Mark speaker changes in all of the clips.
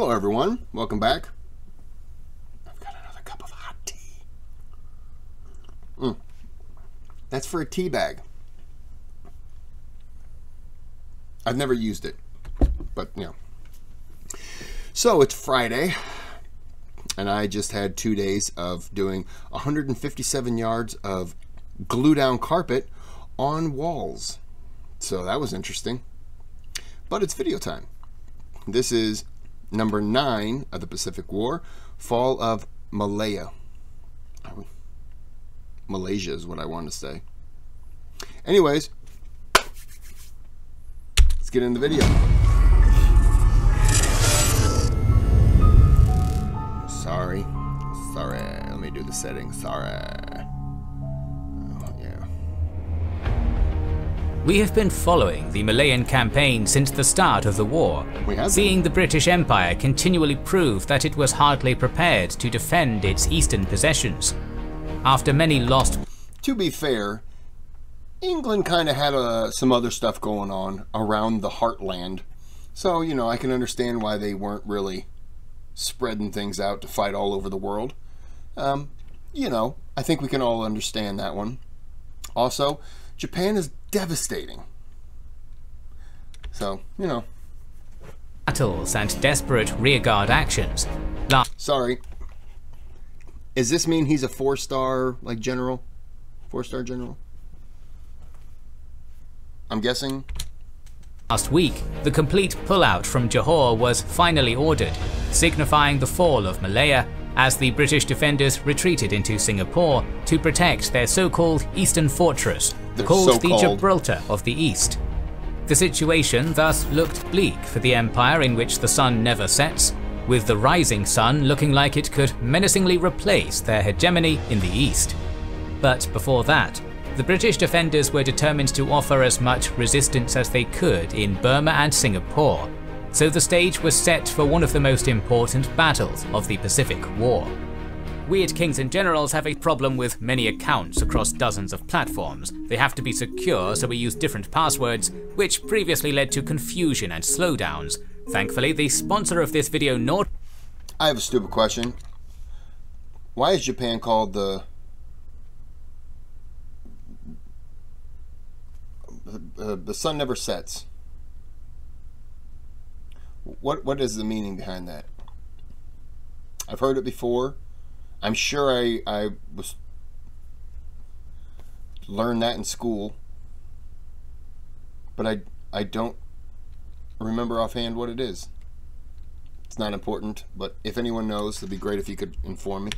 Speaker 1: Hello everyone, welcome back. I've got another cup of hot tea. That's for a tea bag. I've never used it, but you know. So it's Friday, and I just had 2 days of doing 157 yards of glue-down carpet on walls. So that was interesting. But it's video time. This is number 9 of the Pacific War, Fall of Malaya. Malaysia is what I want to say. Anyways, let's get in the video. Sorry. Let me do the settings. Sorry.
Speaker 2: We have been following the Malayan campaign since the start of the war, seeing the British Empire continually prove that it was hardly prepared to defend its eastern possessions. After many lost...
Speaker 1: To be fair, England kind of had some other stuff going on around the heartland. So, you know, I can understand why they weren't really spreading things out to fight all over the world. You know, I think we can all understand that one. Also, Japan is devastating. So, you know.
Speaker 2: Battles and desperate rearguard actions.
Speaker 1: Sorry. Does this mean he's a 4-star, like, general? 4-star general? I'm guessing.
Speaker 2: Last week, the complete pullout from Johor was finally ordered, signifying the fall of Malaya as the British defenders retreated into Singapore to protect their so-called eastern fortress, called the Gibraltar of the East. The situation thus looked bleak for the empire in which the sun never sets, with the rising sun looking like it could menacingly replace their hegemony in the east. But before that, the British defenders were determined to offer as much resistance as they could in Burma and Singapore, so the stage was set for one of the most important battles of the Pacific War. Weird kings and generals have a problem with many accounts across dozens of platforms. They have to be secure, so we use different passwords, which previously led to confusion and slowdowns. Thankfully, the sponsor of this video
Speaker 1: I have a stupid question. Why is Japan called the sun never sets? What is the meaning behind that? I've heard it before. I'm sure I learned that in school, but I don't remember offhand what it is. It's not important, but if anyone knows, it'd be great if you could inform me.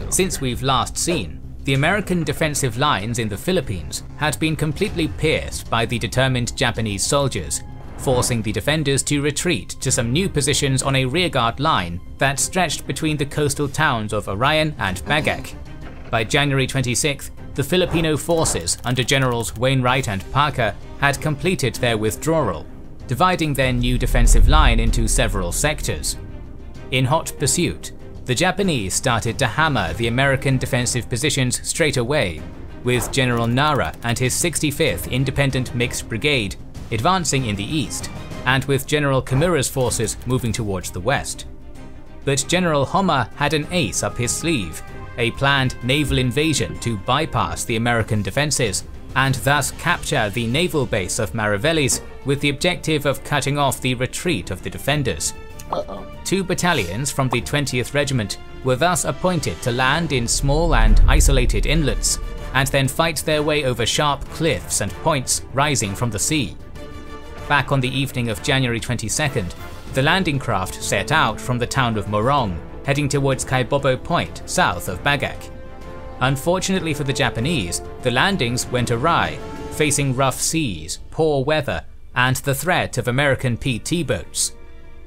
Speaker 2: Since we've last seen, the American defensive lines in the Philippines had been completely pierced by the determined Japanese soldiers, forcing the defenders to retreat to some new positions on a rearguard line that stretched between the coastal towns of Arayan and Bagak. By January 26th, the Filipino forces under Generals Wainwright and Parker had completed their withdrawal, dividing their new defensive line into several sectors. In hot pursuit, the Japanese started to hammer the American defensive positions straight away, with General Nara and his 65th Independent Mixed Brigade advancing in the east, and with General Kimura's forces moving towards the west. But General Homma had an ace up his sleeve, a planned naval invasion to bypass the American defenses, and thus capture the naval base of Mariveles with the objective of cutting off the retreat of the defenders. 2 battalions from the 20th Regiment were thus appointed to land in small and isolated inlets, and then fight their way over sharp cliffs and points rising from the sea. Back on the evening of January 22nd, the landing craft set out from the town of Morong, heading towards Kaibobo Point, south of Bagak. Unfortunately for the Japanese, the landings went awry, facing rough seas, poor weather, and the threat of American PT boats.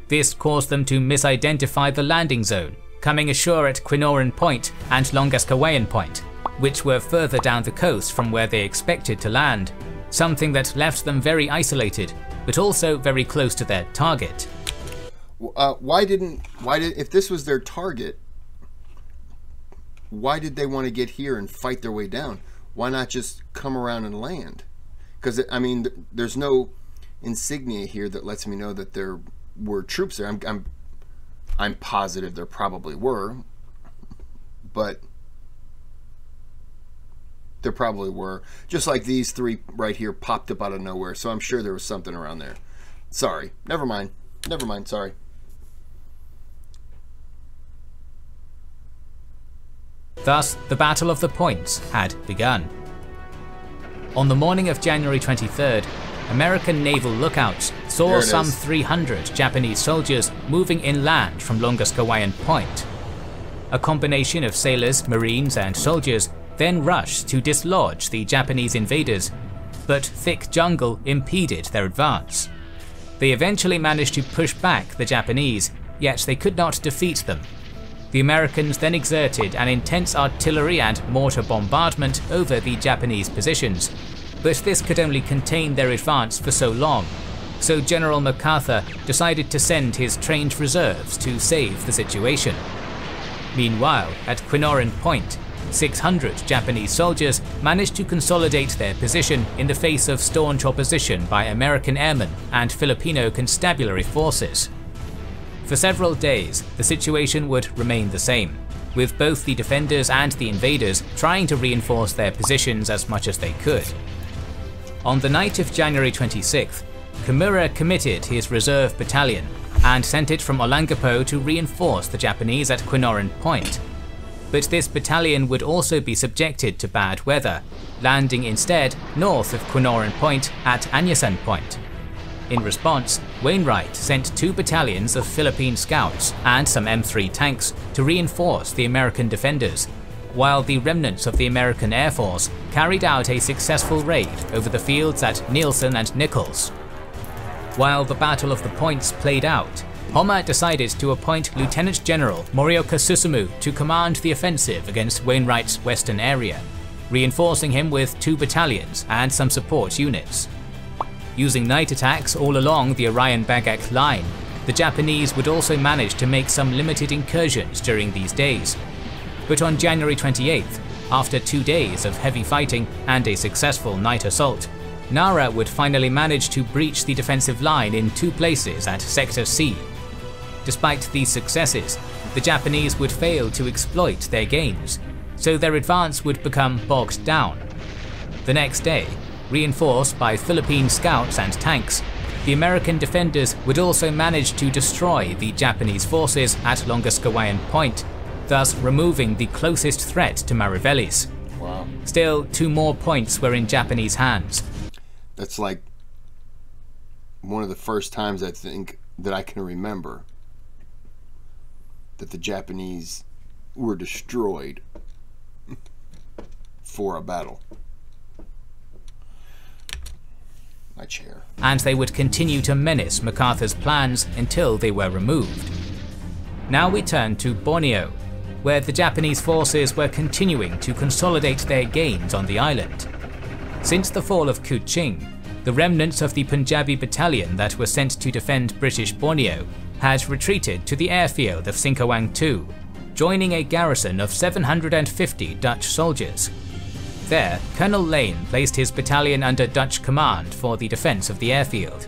Speaker 2: This caused them to misidentify the landing zone, coming ashore at Quinoran Point and Longaskawayan Point, which were further down the coast from where they expected to land, something that left them very isolated, but also very close to their target.
Speaker 1: If this was their target, why did they want to get here and fight their way down? Why not just come around and land? Because, I mean, there's no insignia here that lets me know that there were troops there. I'm positive there probably were, but there probably were. Just like these three right here popped up out of nowhere, so I'm sure there was something around there. Sorry, never mind. Never mind, sorry.
Speaker 2: Thus, the Battle of the Points had begun. On the morning of January 23rd, American naval lookouts saw some 300 Japanese soldiers moving inland from Longaskawayan Point. A combination of sailors, marines, and soldiers then rushed to dislodge the Japanese invaders, but thick jungle impeded their advance. They eventually managed to push back the Japanese, yet they could not defeat them. The Americans then exerted an intense artillery and mortar bombardment over the Japanese positions, but this could only contain their advance for so long, so General MacArthur decided to send his trained reserves to save the situation. Meanwhile, at Quinorin Point, 600 Japanese soldiers managed to consolidate their position in the face of staunch opposition by American airmen and Filipino constabulary forces. For several days, the situation would remain the same, with both the defenders and the invaders trying to reinforce their positions as much as they could. On the night of January 26th, Kimura committed his reserve battalion and sent it from Olongapo to reinforce the Japanese at Quinorin Point. But this battalion would also be subjected to bad weather, landing instead north of Quinorin Point at Anyasan Point. In response, Wainwright sent 2 battalions of Philippine scouts and some M3 tanks to reinforce the American defenders, while the remnants of the American Air Force carried out a successful raid over the fields at Nielsen and Nichols. While the Battle of the Points played out, Homma decided to appoint Lieutenant General Morioka Susumu to command the offensive against Wainwright's western area, reinforcing him with 2 battalions and some support units. Using night attacks all along the Orion-Bagak line, the Japanese would also manage to make some limited incursions during these days. But on January 28th, after 2 days of heavy fighting and a successful night assault, Nara would finally manage to breach the defensive line in 2 places at Sector C. Despite these successes, the Japanese would fail to exploit their gains, so their advance would become bogged down. The next day, reinforced by Philippine scouts and tanks, the American defenders would also manage to destroy the Japanese forces at Longaskawayan Point, thus removing the closest threat to Mariveles.
Speaker 1: Wow.
Speaker 2: Still, 2 more points were in Japanese hands.
Speaker 1: That's like one of the first times I think that I can remember that the Japanese were destroyed for a battle. My chair.
Speaker 2: And they would continue to menace MacArthur's plans until they were removed. Now we turn to Borneo, where the Japanese forces were continuing to consolidate their gains on the island. Since the fall of Kuching, the remnants of the Punjabi battalion that were sent to defend British Borneo had retreated to the airfield of Singkawang II, joining a garrison of 750 Dutch soldiers. There, Colonel Lane placed his battalion under Dutch command for the defense of the airfield,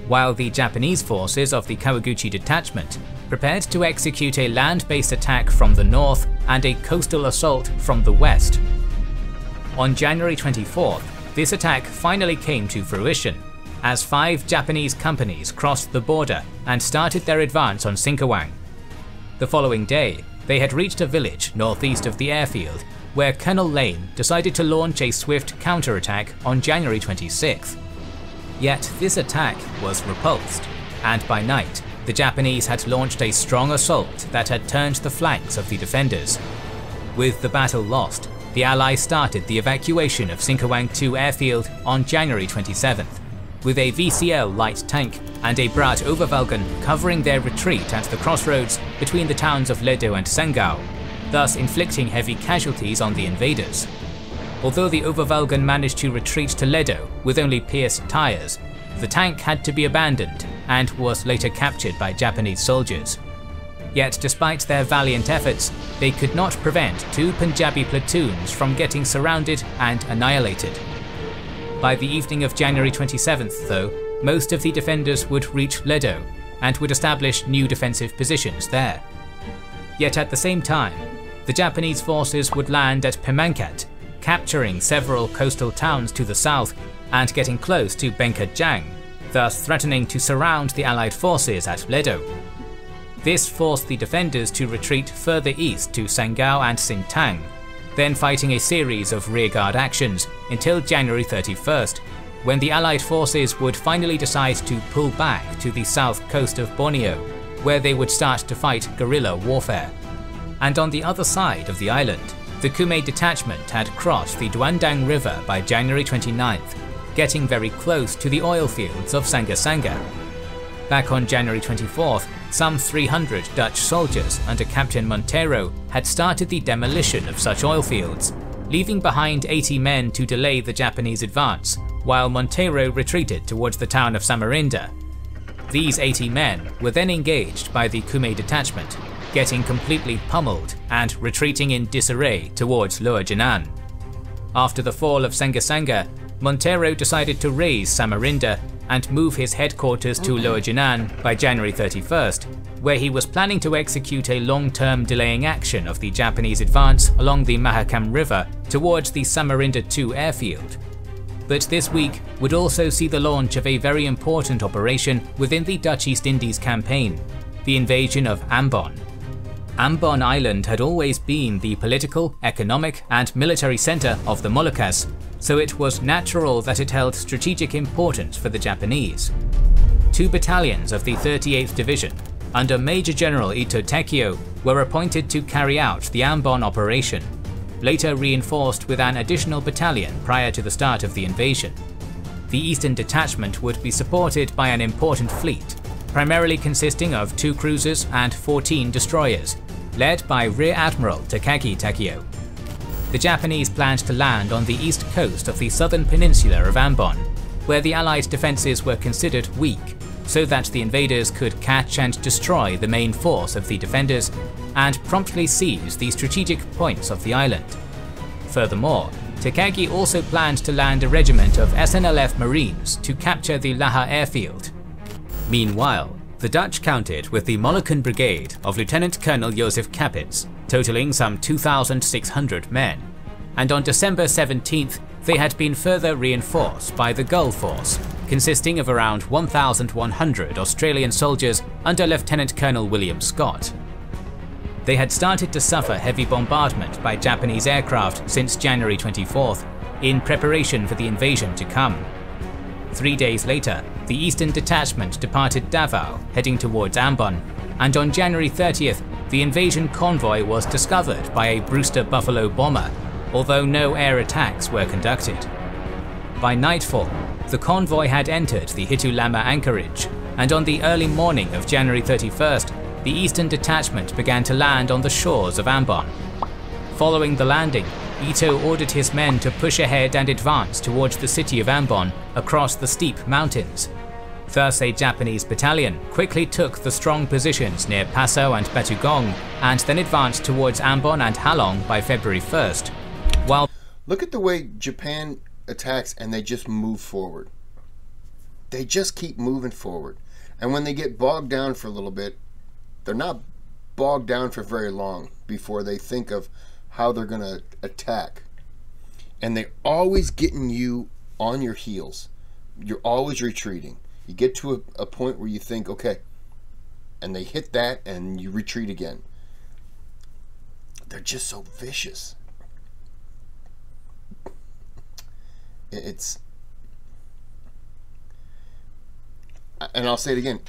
Speaker 2: while the Japanese forces of the Kawaguchi detachment prepared to execute a land-based attack from the north and a coastal assault from the west. On January 24th, this attack finally came to fruition, as 5 Japanese companies crossed the border and started their advance on Singkawang. The following day, they had reached a village northeast of the airfield, where Colonel Lane decided to launch a swift counterattack on January 26th. Yet this attack was repulsed, and by night, the Japanese had launched a strong assault that had turned the flanks of the defenders. With the battle lost, the Allies started the evacuation of Singkawang II airfield on January 27th, with a VCL light tank and a Brat Overvalgen covering their retreat at the crossroads between the towns of Ledo and Sengao, thus inflicting heavy casualties on the invaders. Although the Overvalgen managed to retreat to Ledo with only pierced tires, the tank had to be abandoned and was later captured by Japanese soldiers. Yet despite their valiant efforts, they could not prevent 2 Punjabi platoons from getting surrounded and annihilated. By the evening of January 27th though, most of the defenders would reach Ledo and would establish new defensive positions there. Yet at the same time, the Japanese forces would land at Pamunket, capturing several coastal towns to the south and getting close to Benkejang, thus threatening to surround the Allied forces at Ledo. This forced the defenders to retreat further east to Sangao and Sintang, then fighting a series of rearguard actions until January 31st, when the Allied forces would finally decide to pull back to the south coast of Borneo, where they would start to fight guerrilla warfare. And on the other side of the island, the Kume detachment had crossed the Duandang River by January 29th, getting very close to the oil fields of Sangasanga. Back on January 24th, some 300 Dutch soldiers under Captain Montero had started the demolition of such oil fields, leaving behind 80 men to delay the Japanese advance, while Montero retreated towards the town of Samarinda. These 80 men were then engaged by the Kume detachment, getting completely pummeled and retreating in disarray towards Lower Jinan. After the fall of Sangasanga, Montero decided to raise Samarinda and move his headquarters to Lower Jinan by January 31st, where he was planning to execute a long-term delaying action of the Japanese advance along the Mahakam River towards the Samarinda II airfield. But this week would also see the launch of a very important operation within the Dutch East Indies campaign, the invasion of Ambon. Ambon Island had always been the political, economic and military centre of the Moluccas, so it was natural that it held strategic importance for the Japanese. 2 battalions of the 38th Division, under Major General Ito Tekio, were appointed to carry out the Ambon operation, later reinforced with an additional battalion prior to the start of the invasion. The Eastern Detachment would be supported by an important fleet, primarily consisting of 2 cruisers and 14 destroyers, led by Rear Admiral Takagi Takeo. The Japanese planned to land on the east coast of the southern peninsula of Ambon, where the Allied defences were considered weak, so that the invaders could catch and destroy the main force of the defenders and promptly seize the strategic points of the island. Furthermore, Takagi also planned to land a regiment of SNLF Marines to capture the Laha airfield. Meanwhile, the Dutch countered with the Moluccan Brigade of Lieutenant Colonel Joseph Capitz, totaling some 2,600 men, and on December 17th they had been further reinforced by the Gull Force, consisting of around 1,100 Australian soldiers under Lieutenant Colonel William Scott. They had started to suffer heavy bombardment by Japanese aircraft since January 24th, in preparation for the invasion to come. 3 days later, the Eastern Detachment departed Davao, heading towards Ambon, and on January 30th, the invasion convoy was discovered by a Brewster Buffalo bomber, although no air attacks were conducted. By nightfall, the convoy had entered the Hitulama anchorage, and on the early morning of January 31st, the Eastern Detachment began to land on the shores of Ambon. Following the landing, Ito ordered his men to push ahead and advance towards the city of Ambon across the steep mountains. Thus a Japanese battalion quickly took the strong positions near Paso and Batugong and then advanced towards Ambon and Halong by February 1st. While
Speaker 1: look at the way Japan attacks and they just move forward. They just keep moving forward. And when they get bogged down for a little bit, they're not bogged down for very long before they think of how they're going to attack. And they're always getting you on your heels. You're always retreating. You get to a point where you think, okay, and they hit that and you retreat again. They're just so vicious. It's, and I'll say it again,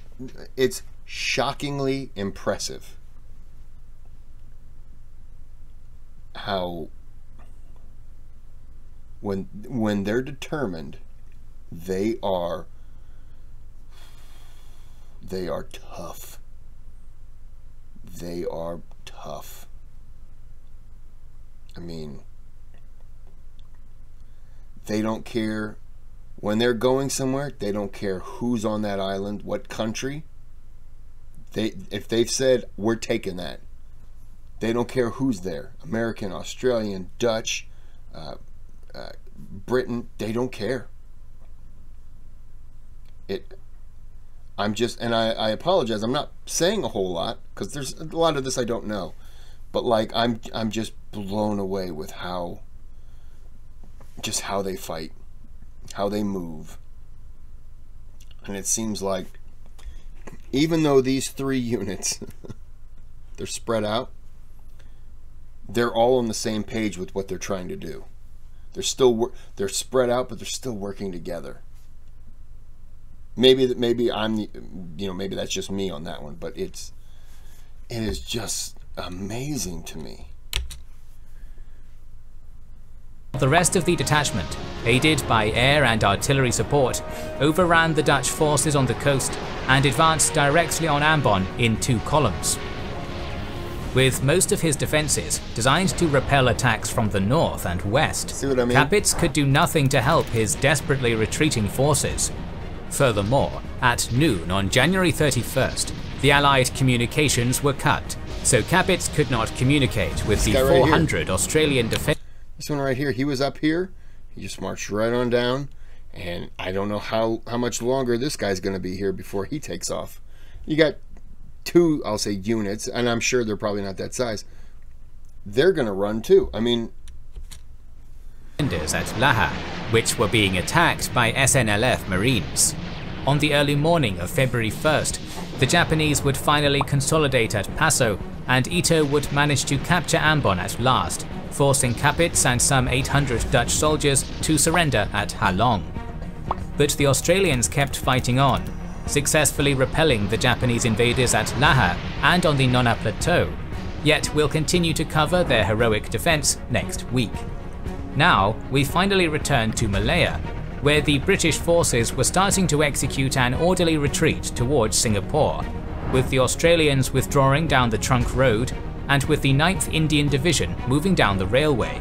Speaker 1: it's shockingly impressive how when they're determined, they are tough. They are tough. I mean, they don't care when they're going somewhere. They don't care who's on that island, what country. If they've said we're taking that, they don't care who's there. American, Australian, Dutch, Britain, they don't care. I'm just, and I apologize. I'm not saying a whole lot because there's a lot of this I don't know, but like I'm just blown away with how they fight, how they move, and it seems like even though these 3 units they're spread out, they're all on the same page with what they're trying to do. They're spread out, but they're still working together. Maybe I'm the, maybe that's just me on that one, but it is just amazing to me.
Speaker 2: The rest of the detachment, aided by air and artillery support, overran the Dutch forces on the coast and advanced directly on Ambon in 2 columns. With most of his defences designed to repel attacks from the north and west,
Speaker 1: See what I mean?
Speaker 2: Capets could do nothing to help his desperately retreating forces. Furthermore, at noon on January 31st, the Allied communications were cut, so Capets could not communicate with the 400 Australian defenders.
Speaker 1: This one right here, he was up here, he just marched right on down, and I don't know how much longer this guy's going to be here before he takes off. You got 2, I'll say, units, and I'm sure they're probably not that size. They're going to run too. I mean,
Speaker 2: at Laha, which were being attacked by SNLF Marines. On the early morning of February 1st, the Japanese would finally consolidate at Paso, and Ito would manage to capture Ambon at last, forcing Capets and some 800 Dutch soldiers to surrender at Halong. But the Australians kept fighting on, successfully repelling the Japanese invaders at Laha and on the Nona Plateau, yet will continue to cover their heroic defence next week. Now, we finally return to Malaya, where the British forces were starting to execute an orderly retreat towards Singapore, with the Australians withdrawing down the Trunk Road and with the 9th Indian Division moving down the railway.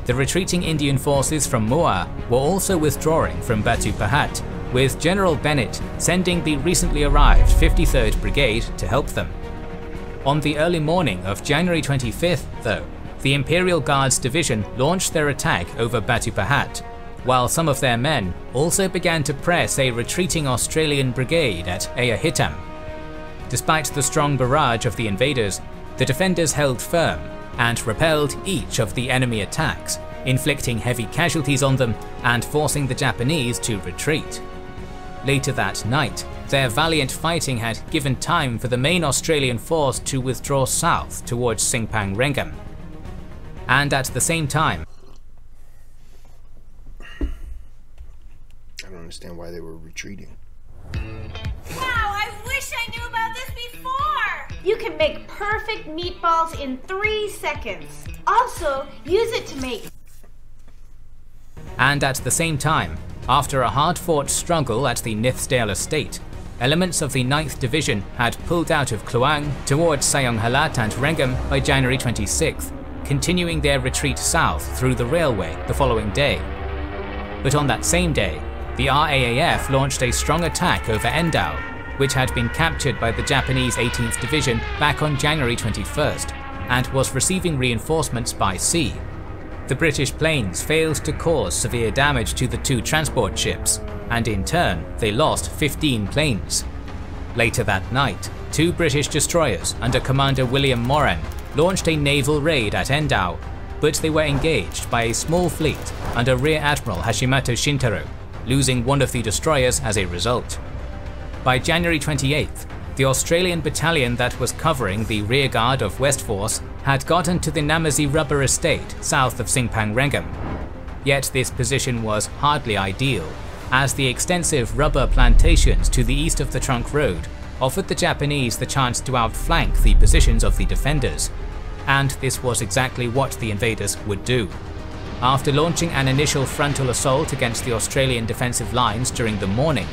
Speaker 2: The retreating Indian forces from Moa were also withdrawing from Batu Pahat, with General Bennett sending the recently arrived 53rd Brigade to help them. On the early morning of January 25th, though, the Imperial Guards Division launched their attack over Batu Pahat, while some of their men also began to press a retreating Australian brigade at Ayahitam. Despite the strong barrage of the invaders, the defenders held firm and repelled each of the enemy attacks, inflicting heavy casualties on them and forcing the Japanese to retreat. Later that night, their valiant fighting had given time for the main Australian force to withdraw south towards Singpang Rengam. And at the same time,
Speaker 1: I don't understand why they were retreating.
Speaker 3: Wow, I wish I knew about this before! You can make perfect meatballs in 3 seconds. Also, use it to make...
Speaker 2: And at the same time, after a hard-fought struggle at the Nithsdale estate, elements of the 9th Division had pulled out of Kluang towards Sayonghalat and Rengam by January 26th, continuing their retreat south through the railway the following day. But on that same day, the RAAF launched a strong attack over Endau, which had been captured by the Japanese 18th Division back on January 21st, and was receiving reinforcements by sea. The British planes failed to cause severe damage to the 2 transport ships, and in turn they lost 15 planes. Later that night, 2 British destroyers under Commander William Moran launched a naval raid at Endau, but they were engaged by a small fleet under Rear Admiral Hashimoto Shintaro, losing one of the destroyers as a result. By January 28th, the Australian battalion that was covering the rearguard of West Force had gotten to the Namazi rubber estate south of Singpang Rengam. Yet this position was hardly ideal, as the extensive rubber plantations to the east of the Trunk Road offered the Japanese the chance to outflank the positions of the defenders, and this was exactly what the invaders would do. After launching an initial frontal assault against the Australian defensive lines during the morning,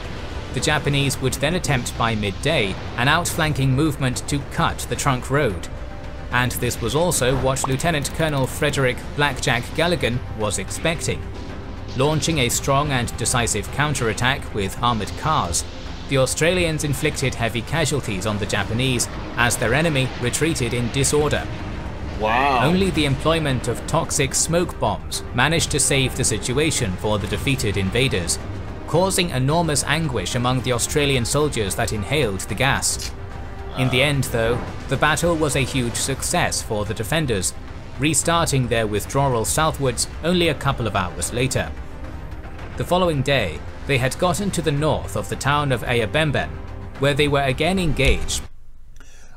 Speaker 2: the Japanese would then attempt by midday an outflanking movement to cut the Trunk Road, and this was also what Lieutenant Colonel Frederick Blackjack Galligan was expecting. Launching a strong and decisive counterattack with armoured cars, the Australians inflicted heavy casualties on the Japanese as their enemy retreated in disorder.
Speaker 1: Wow.
Speaker 2: Only the employment of toxic smoke bombs managed to save the situation for the defeated invaders, causing enormous anguish among the Australian soldiers that inhaled the gas. In the end, though, the battle was a huge success for the defenders, restarting their withdrawal southwards only a couple of hours later. The following day, they had gotten to the north of the town of Ayabemben, where they were again engaged.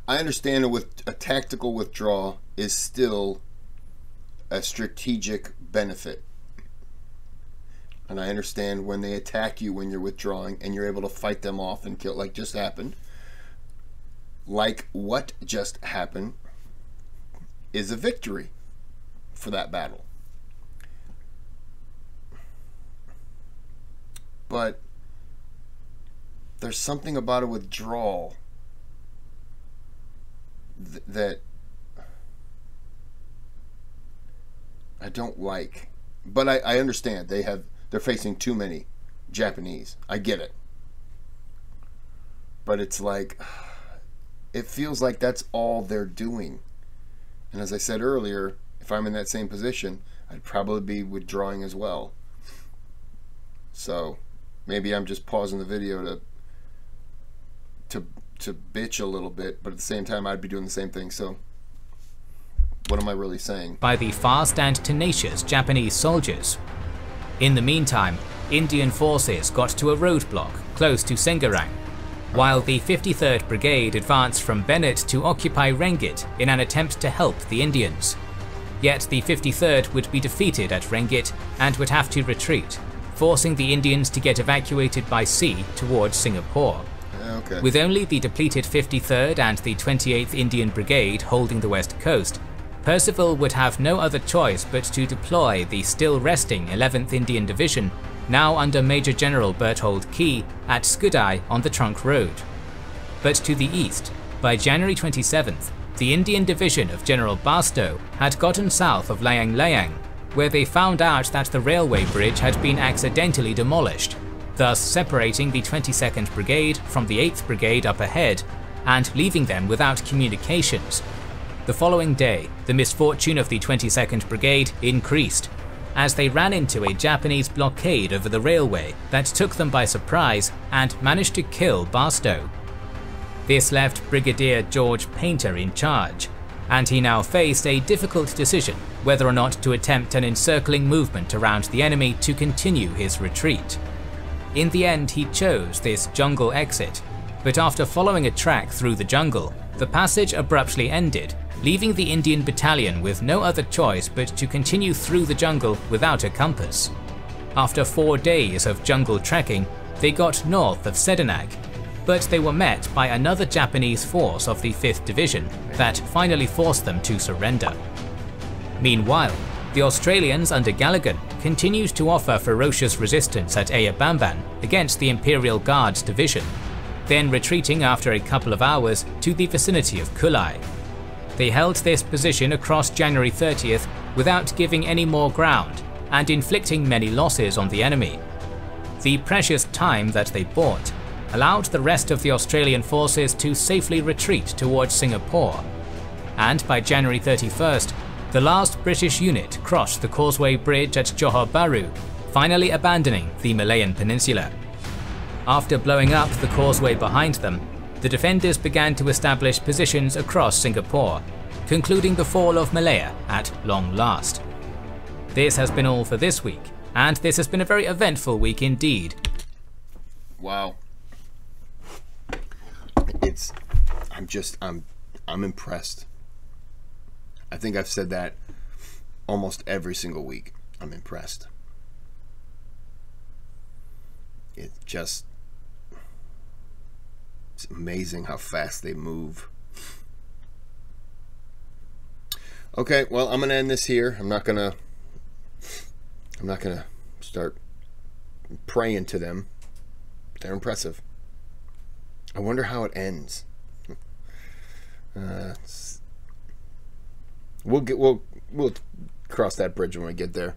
Speaker 1: I understand a tactical withdrawal is still a strategic benefit. And I understand when they attack you when you're withdrawing and you're able to fight them off and kill, like just happened. Like what just happened is a victory for that battle. But there's something about a withdrawal that I don't like. But I understand they're facing too many Japanese. I get it. But it's like, it feels like that's all they're doing. And as I said earlier, if I'm in that same position, I'd probably be withdrawing as well. So maybe I'm just pausing the video to bitch a little bit, but at the same time I'd be doing the same thing. So what am I really saying?
Speaker 2: By the fast and tenacious Japanese soldiers. In the meantime, Indian forces got to a roadblock close to Sengarang, while the 53rd Brigade advanced from Bennett to occupy Rengit in an attempt to help the Indians. Yet the 53rd would be defeated at Rengit and would have to retreat, forcing the Indians to get evacuated by sea towards Singapore.
Speaker 1: Okay.
Speaker 2: With only the depleted 53rd and the 28th Indian Brigade holding the west coast, Percival would have no other choice but to deploy the still resting 11th Indian Division, now under Major General Berthold Key, at Skudai on the Trunk Road. But to the east, by January 27th, the Indian Division of General Barstow had gotten south of Layang Layang, where they found out that the railway bridge had been accidentally demolished, thus separating the 22nd Brigade from the 8th Brigade up ahead and leaving them without communications. The following day, the misfortune of the 22nd Brigade increased, as they ran into a Japanese blockade over the railway that took them by surprise and managed to kill Barstow. This left Brigadier George Painter in charge, and he now faced a difficult decision whether or not to attempt an encircling movement around the enemy to continue his retreat. In the end, he chose this jungle exit, but after following a track through the jungle, the passage abruptly ended, leaving the Indian battalion with no other choice but to continue through the jungle without a compass. After 4 days of jungle trekking, they got north of Sedanag, but they were met by another Japanese force of the 5th Division that finally forced them to surrender. Meanwhile, the Australians under Galligan continued to offer ferocious resistance at Ayabamban against the Imperial Guards Division, then retreating after a couple of hours to the vicinity of Kulai. They held this position across January 30th without giving any more ground and inflicting many losses on the enemy. The precious time that they bought allowed the rest of the Australian forces to safely retreat towards Singapore, and by January 31st, the last British unit crossed the Causeway Bridge at Johor Bahru, finally abandoning the Malayan Peninsula. After blowing up the causeway behind them, the defenders began to establish positions across Singapore, concluding the fall of Malaya at long last. This has been all for this week, and this has been a very eventful week indeed.
Speaker 1: Wow. I'm impressed. I think I've said that almost every single week. I'm impressed. It's amazing how fast they move. Okay, well, I'm gonna end this here. I'm not gonna start praying to them. They're impressive. I wonder how it ends. We'll cross that bridge when we get there.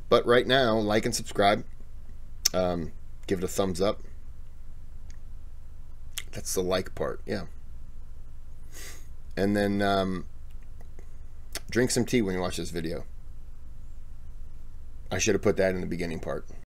Speaker 1: But right now, like and subscribe. Give it a thumbs up. That's the like part, yeah. And then drink some tea when you watch this video. I should have put that in the beginning part.